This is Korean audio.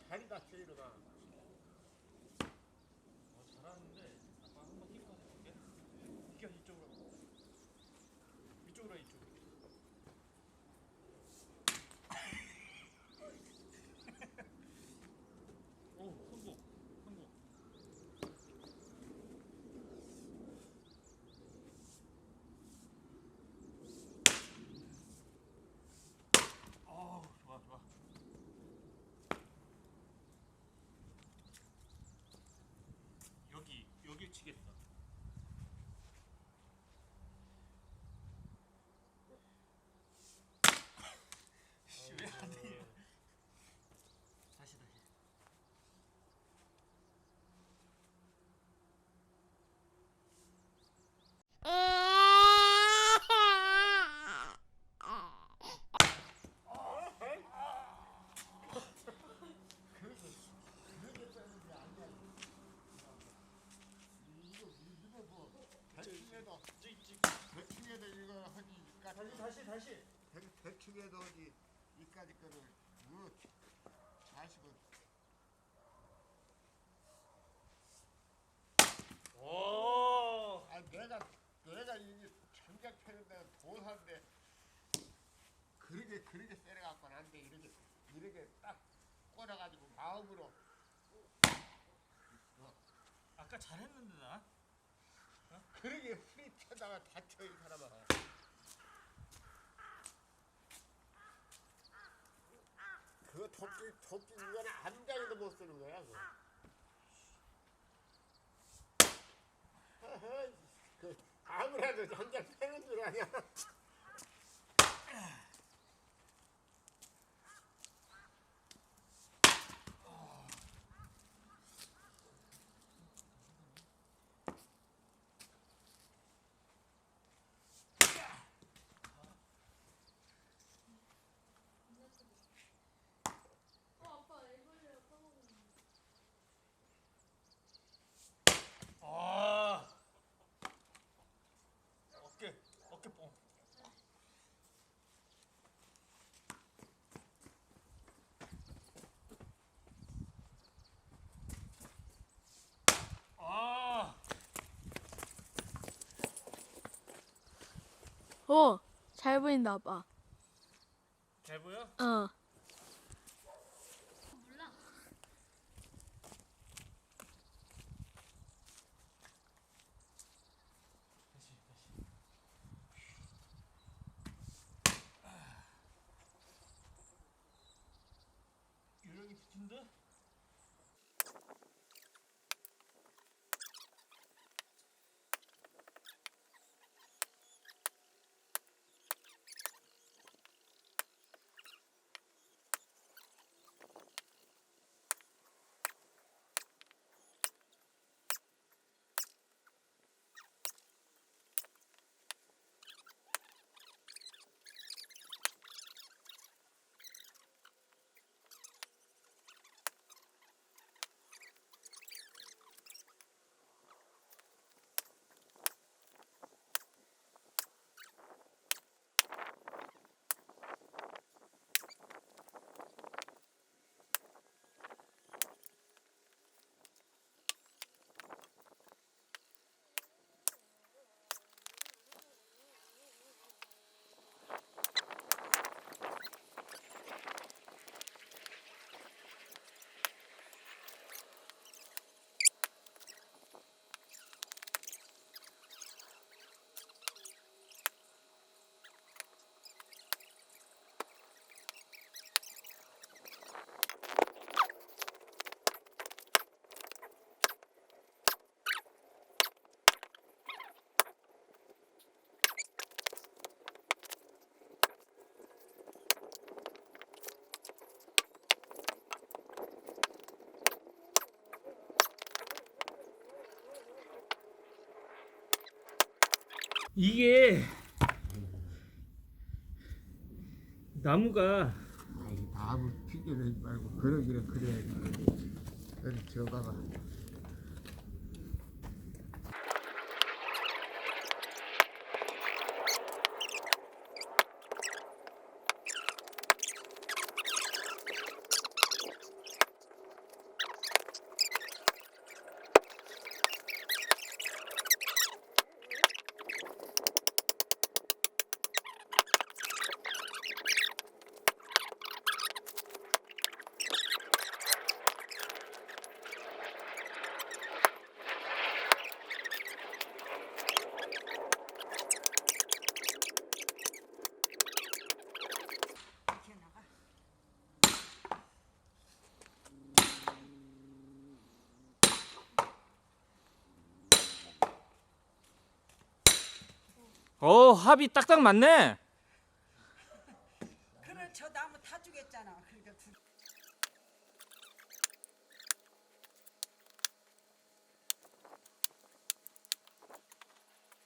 다리 다쳐 일어나. 잘하는데 아빠 한번 킥컷 해볼게. 킥컷 이쪽으로. 이쪽으로 이쪽. 오 성공 성공. 좋아 좋아. 여기 치겠어. 왜 안 돼? 다시. 대충해도 이거 하지. 다시. 대충해도 하지. 이까지 거를 뭐 자식은. 오. 아 내가 이게 장작 패는 데는 도사인데 그렇게 세려갖고는 안 돼. 이렇게 딱 꽂아가지고 마음으로. 아까 잘했는데 나. 그러게 후리쳐다가 다쳐 이 사람아. 그거 토끼 이거는 암장에도 못 쓰는 거야 그거. 어허, 그 아무래도 한장 패는 줄 아냐. 아. 어깨 뽕. 아. 잘 보인다, 아빠. 잘 보여? 어. 다시. 유령이 붙인다? 이게 나무가 아이 나무 튀겨내지 말고 그러기는 그래야지. 여기 들어가봐. 합이 딱딱 맞네. 그래 저 나무